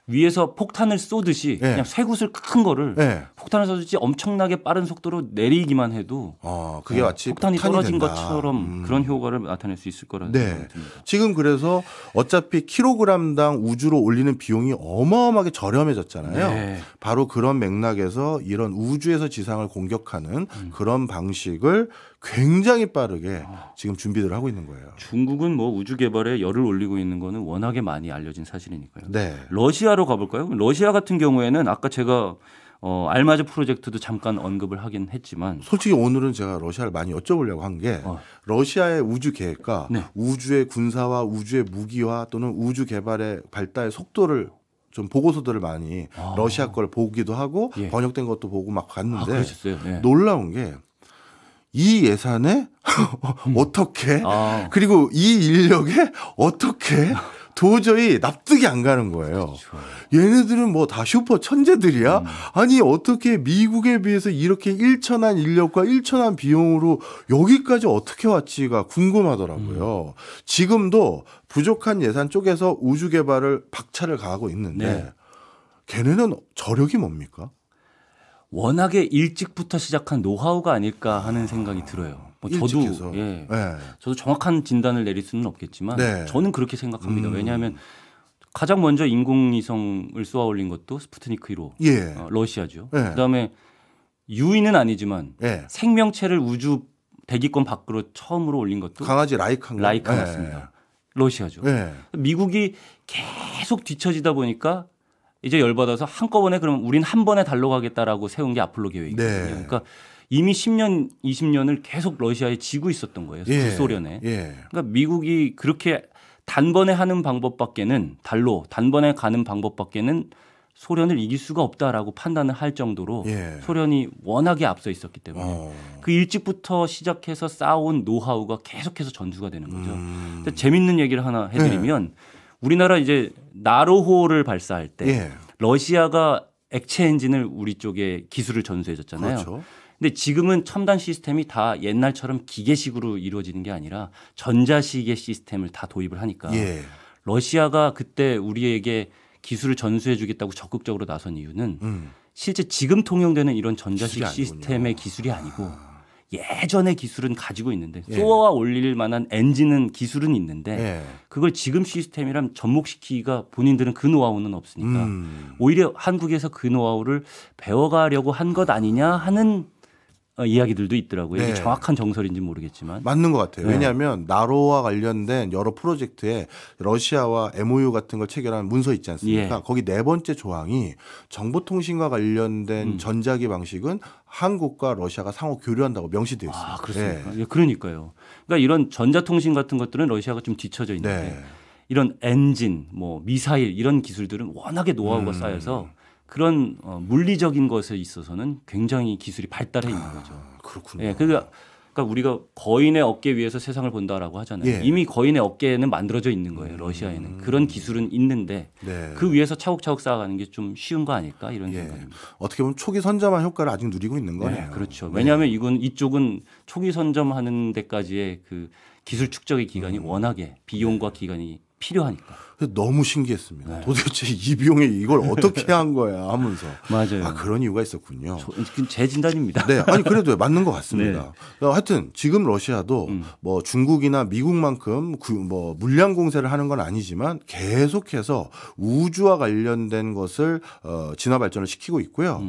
위에서 폭탄을 쏘듯이 그냥 쇠구슬 큰 거를 폭탄을 쏘듯이 엄청나게 빠른 속도로 내리기만 해도 그게 마치 폭탄이 떨어진 된다. 것처럼 그런 효과를 나타낼 수 있을 거라는 생각이 듭니다. 지금 그래서 어차피 킬로그램당 우주로 올리는 비용이 어마어마하게 저렴해졌잖아요. 네. 바로 그런 맥락에서 이런 우주에서 지상을 공격하는 그런 방식을 굉장히 빠르게 지금 준비를 하고 있는 거예요. 중국은 뭐 우주 개발에 열을 올리고 있는 거는 워낙에 많이 알려진 사실이니까요. 네. 러시아로 가볼까요? 러시아 같은 경우에는 아까 제가 알마즈 프로젝트도 잠깐 언급을 하긴 했지만 솔직히 오늘은 제가 러시아를 많이 여쭤보려고 한 게 러시아의 우주 계획과 네. 우주의 군사와 우주의 무기화 또는 우주 개발의 발달 속도를 좀 보고서들을 많이 러시아 걸 보기도 하고 예. 번역된 것도 보고 막 봤는데 그러셨어요. 네. 놀라운 게 이 예산에 어떻게 그리고 이 인력에 어떻게 도저히 납득이 안 가는 거예요. 얘네들은 뭐 다 슈퍼 천재들이야? 아니 어떻게 미국에 비해서 이렇게 일천한 인력과 일천한 비용으로 여기까지 어떻게 왔지가 궁금하더라고요. 지금도 부족한 예산 쪽에서 우주 개발을 박차를 가하고 있는데 네. 걔네는 저력이 뭡니까? 워낙에 일찍부터 시작한 노하우가 아닐까 하는 생각이 들어요. 뭐 일찍해서. 저도 정확한 진단을 내릴 수는 없겠지만 네. 저는 그렇게 생각합니다. 왜냐하면 가장 먼저 인공위성을 쏘아 올린 것도 스푸트니크 1호 예. 러시아죠. 네. 그다음에 유인은 아니지만 예. 생명체를 우주 대기권 밖으로 처음으로 올린 것도 강아지 라이카인가? 라이카 맞습니다. 러시아죠. 예. 미국이 계속 뒤처지다 보니까 이제 열받아서 한꺼번에 그럼 우린 한 번에 달러 가겠다라고 세운 게 아폴로 계획이거든요. 네. 그러니까 이미 10년, 20년을 계속 러시아에 지고 있었던 거예요. 북소련에. 예. 그러니까 미국이 그렇게 단번에 하는 방법밖에는 단번에 가는 방법밖에는 소련을 이길 수가 없다라고 판단을 할 정도로 예. 소련이 워낙에 앞서 있었기 때문에 그 일찍부터 시작해서 쌓아온 노하우가 계속해서 전수가 되는 거죠. 근데 재밌는 얘기를 하나 해드리면 우리나라 이제 나로호를 발사할 때 러시아가 액체 엔진을 우리 쪽에 기술을 전수해 줬잖아요. 그렇죠. 근데 지금은 첨단 시스템이 다 옛날처럼 기계식으로 이루어지는 게 아니라 전자식의 시스템을 다 도입을 하니까 러시아가 그때 우리에게 기술을 전수해 주겠다고 적극적으로 나선 이유는 실제 지금 통용되는 이런 전자식 시스템의 기술이 아니고 예전의 기술은 가지고 있는데 쏘아 올릴 만한 엔진은 기술은 있는데 그걸 지금 시스템이랑 접목시키기가 본인들은 그 노하우는 없으니까 오히려 한국에서 그 노하우를 배워가려고 한 것 아니냐 하는 이야기들도 있더라고요. 네. 이게 정확한 정설인지 모르겠지만 맞는 것 같아요. 네. 왜냐하면 나로와 관련된 여러 프로젝트에 러시아와 MOU 같은 걸 체결한 문서 있지 않습니까? 예. 거기 네 번째 조항이 정보통신과 관련된 전자기 방식은 한국과 러시아가 상호 교류한다고 명시되어 있습니다. 아, 그렇습니까? 네. 예, 그러니까요. 그러니까 이런 전자통신 같은 것들은 러시아가 좀 뒤처져 있는데 네. 이런 엔진, 뭐 미사일 이런 기술들은 워낙에 노하우가 쌓여서 그런 물리적인 것에 있어서는 굉장히 기술이 발달해 있는 거죠. 그렇군요. 예, 그러니까 우리가 거인의 어깨 위에서 세상을 본다라고 하잖아요. 예. 이미 거인의 어깨에는 만들어져 있는 거예요. 러시아에는 그런 기술은 있는데 네. 그 위에서 차곡차곡 쌓아가는 게 좀 쉬운 거 아닐까 이런 예. 생각입니다. 어떻게 보면 초기 선점한 효과를 아직 누리고 있는 거네요. 네, 그렇죠. 왜냐하면 이쪽은 초기 선점하는 데까지의 그 기술 축적의 기간이 워낙에 비용과 기간이 필요하니까. 너무 신기했습니다. 네. 도대체 이 비용에 이걸 어떻게 한 거야 하면서. 맞아요. 아, 그런 이유가 있었군요. 제 진단입니다. 네, 아니 그래도 맞는 것 같습니다. 하여튼 지금 러시아도 뭐 중국이나 미국만큼 뭐 물량 공세를 하는 건 아니지만 계속해서 우주와 관련된 것을 진화 발전을 시키고 있고요.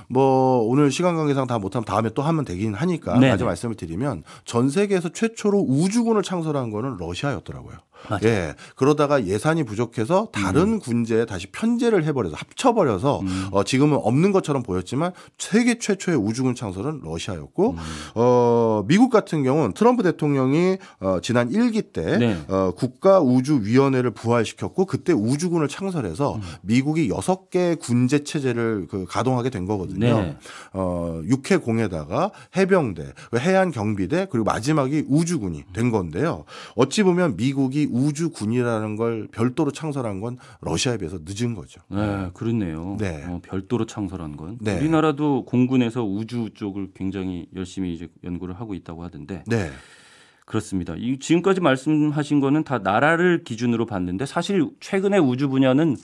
뭐 오늘 시간 관계상 다 못하면 다음에 또 하면 되긴 하니까 네네. 아직 말씀을 드리면 전 세계에서 최초로 우주군을 창설한 거는 러시아였더라고요. 맞아요. 예, 그러다가 예산이 부족해서 다른 군제에 다시 편제를 해버려서 합쳐버려서 지금은 없는 것처럼 보였지만 세계 최초의 우주군 창설은 러시아였고 미국 같은 경우는 트럼프 대통령이 지난 1기 때 네. 국가우주위원회를 부활시켰고 그때 우주군을 창설해서 미국이 6개 군제 체제를 가동하게 된 거거든요. 네. 육해공에다가 해병대, 해안경비대 그리고 마지막이 우주군이 된 건데요. 어찌 보면 미국이 우주군이라는 걸 별도로 창설한 건 러시아에 비해서 늦은 거죠. 네, 그렇네요. 네. 별도로 창설한 건. 네. 우리나라도 공군에서 우주 쪽을 굉장히 열심히 이제 연구를 하고 있다고 하던데. 네. 그렇습니다. 지금까지 말씀하신 거는 다 나라를 기준으로 봤는데 사실 최근에 우주 분야는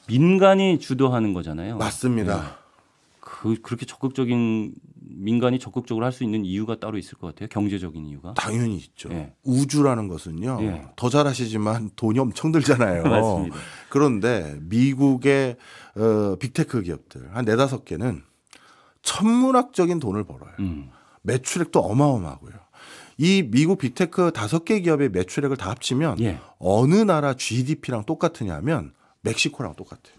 민간이 주도하는 거잖아요. 맞습니다. 그렇게 민간이 적극적으로 할 수 있는 이유가 따로 있을 것 같아요. 경제적인 이유가. 당연히 있죠. 예. 우주라는 것은요. 예. 더 잘하시지만 돈이 엄청 들잖아요. 맞습니다. 그런데 미국의 빅테크 기업들 한 4-5개는 천문학적인 돈을 벌어요. 매출액도 어마어마하고요. 이 미국 빅테크 5개 기업의 매출액을 다 합치면 예. 어느 나라 GDP랑 똑같으냐면 멕시코랑 똑같아요.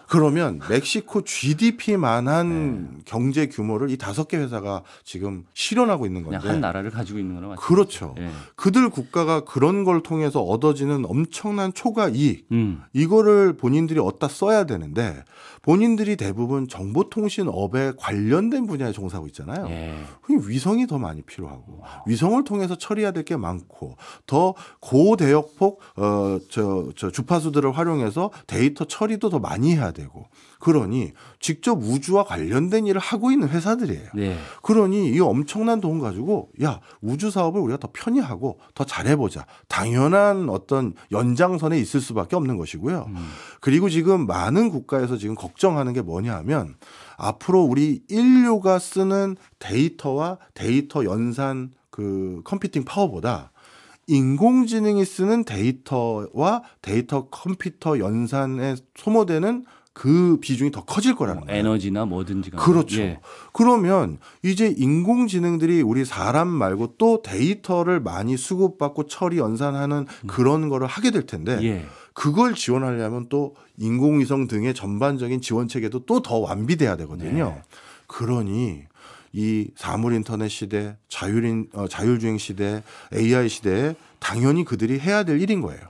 그러면 멕시코 GDP만한 경제 규모를 이 5개 회사가 지금 실현하고 있는 건데. 그냥 한 나라를 가지고 있는 거나 마찬가지죠. 그렇죠. 예. 그들 국가가 그런 걸 통해서 얻어지는 엄청난 초과 이익 이거를 본인들이 얻다 써야 되는데 본인들이 대부분 정보통신업에 관련된 분야에 종사하고 있잖아요. 예. 그럼 위성이 더 많이 필요하고 위성을 통해서 처리해야 될 게 많고 더 고대역폭 주파수들을 활용해서 데이터 처리도 더 많이 해야 되고 그러니 직접 우주와 관련된 일을 하고 있는 회사들이에요. 네. 그러니 이 엄청난 돈 가지고 야 우주 사업을 우리가 더 편의하고 더 잘해보자. 당연한 어떤 연장선에 있을 수밖에 없는 것이고요. 그리고 지금 많은 국가에서 지금 걱정하는 게 뭐냐 하면 앞으로 우리 인류가 쓰는 데이터와 데이터 연산 컴퓨팅 파워보다 인공지능이 쓰는 데이터와 데이터 컴퓨터 연산에 소모되는 그 비중이 더 커질 거라는 거예요. 에너지나 뭐든지 간에. 그렇죠. 예. 그러면 이제 인공지능들이 우리 사람 말고 또 데이터를 많이 수급받고 처리 연산하는 그런 거를 하게 될 텐데 예. 그걸 지원하려면 또 인공위성 등의 전반적인 지원 체계도 또 더 완비돼야 되거든요. 네. 그러니 이 사물 인터넷 시대, 자율주행 시대, AI 시대에 당연히 그들이 해야 될 일인 거예요.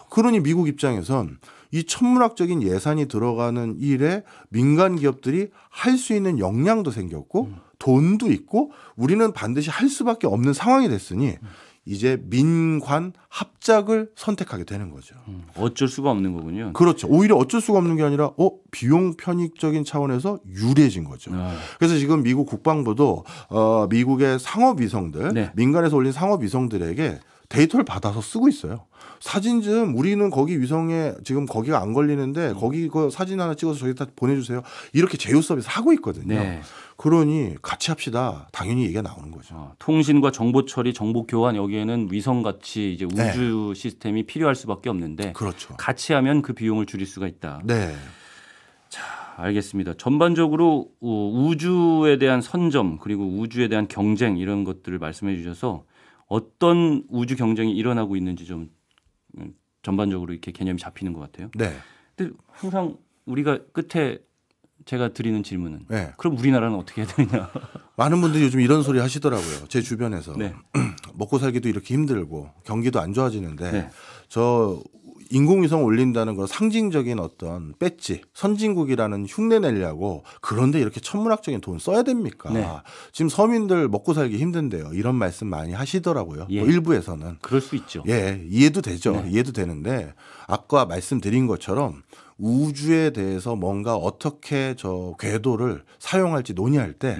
그러니 미국 입장에선 이 천문학적인 예산이 들어가는 일에 민간 기업들이 할 수 있는 역량도 생겼고 돈도 있고 우리는 반드시 할 수밖에 없는 상황이 됐으니 이제 민관 합작을 선택하게 되는 거죠. 어쩔 수가 없는 거군요. 그렇죠. 오히려 어쩔 수가 없는 게 아니라 비용 편익적인 차원에서 유리해진 거죠. 그래서 지금 미국 국방부도 미국의 상업 위성들, 네. 민간에서 올린 상업 위성들에게 데이터를 받아서 쓰고 있어요. 사진 좀 우리는 거기 위성에 지금 거기가 안 걸리는데 거기 그 사진 하나 찍어서 저기다 보내주세요. 이렇게 제휴 서비스 하고 있거든요. 네. 그러니 같이 합시다. 당연히 얘기가 나오는 거죠. 통신과 정보 처리, 정보 교환 여기에는 위성같이 이제 우주 시스템이 필요할 수밖에 없는데 그렇죠. 같이 하면 그 비용을 줄일 수가 있다. 네. 자, 알겠습니다. 전반적으로 우주에 대한 선점 그리고 우주에 대한 경쟁 이런 것들을 말씀해 주셔서 어떤 우주 경쟁이 일어나고 있는지 좀 전반적으로 이렇게 개념이 잡히는 것 같아요. 네. 근데 항상 우리가 끝에 제가 드리는 질문은 네. 그럼 우리나라는 어떻게 해야 되느냐. 많은 분들이 요즘 이런 소리 하시더라고요. 제 주변에서 네. 먹고 살기도 이렇게 힘들고 경기도 안 좋아지는데 네. 저 인공위성 올린다는 거 상징적인 어떤 배지 선진국이라는 흉내 내려고 그런데 이렇게 천문학적인 돈 써야 됩니까? 네. 지금 서민들 먹고 살기 힘든데요. 이런 말씀 많이 하시더라고요. 예. 뭐 일부에서는. 그럴 수 있죠. 예, 이해도 되죠. 네. 이해도 되는데 아까 말씀드린 것처럼 우주에 대해서 뭔가 어떻게 저 궤도를 사용할지 논의할 때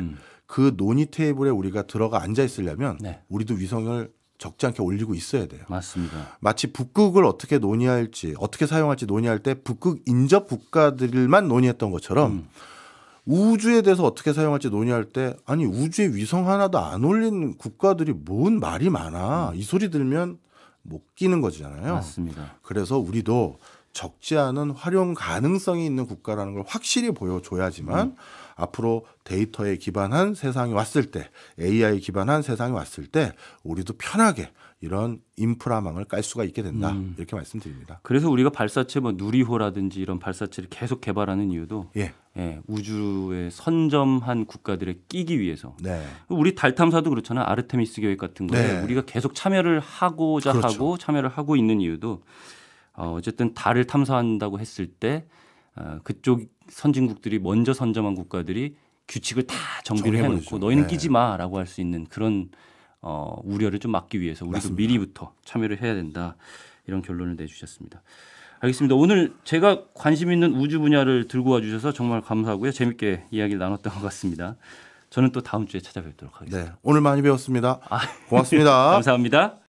그 논의 테이블에 우리가 들어가 앉아 있으려면 네. 우리도 위성을 적지 않게 올리고 있어야 돼요. 맞습니다. 마치 북극을 어떻게 논의할지 어떻게 사용할지 논의할 때 북극 인접 국가들만 논의했던 것처럼 우주에 대해서 어떻게 사용할지 논의할 때 아니 우주에 위성 하나도 안 올린 국가들이 뭔 말이 많아. 이 소리 들면 못 끼는 거잖아요. 맞습니다. 그래서 우리도 적지 않은 활용 가능성이 있는 국가라는 걸 확실히 보여줘야지만 앞으로 데이터에 기반한 세상이 왔을 때 AI에 기반한 세상이 왔을 때 우리도 편하게 이런 인프라망을 깔 수가 있게 된다. 이렇게 말씀드립니다. 그래서 우리가 발사체 뭐 누리호라든지 이런 발사체를 계속 개발하는 이유도 예. 예, 우주에 선점한 국가들에 끼기 위해서. 네. 우리 달 탐사도 그렇잖아요. 아르테미스 계획 같은 거에 네. 우리가 계속 참여를 하고자 그렇죠. 하고 참여를 하고 있는 이유도 어쨌든 달을 탐사한다고 했을 때 그쪽 선진국들이 먼저 선점한 국가들이 규칙을 다 정비를 정해버리죠. 해놓고 너희는 네. 끼지 마라고 할 수 있는 그런 우려를 좀 막기 위해서 우리도 맞습니다. 미리부터 참여를 해야 된다. 이런 결론을 내주셨습니다. 알겠습니다. 오늘 제가 관심 있는 우주 분야를 들고 와주셔서 정말 감사하고요. 재밌게 이야기를 나눴던 것 같습니다. 저는 또 다음 주에 찾아뵙도록 하겠습니다. 네. 오늘 많이 배웠습니다. 고맙습니다. 감사합니다.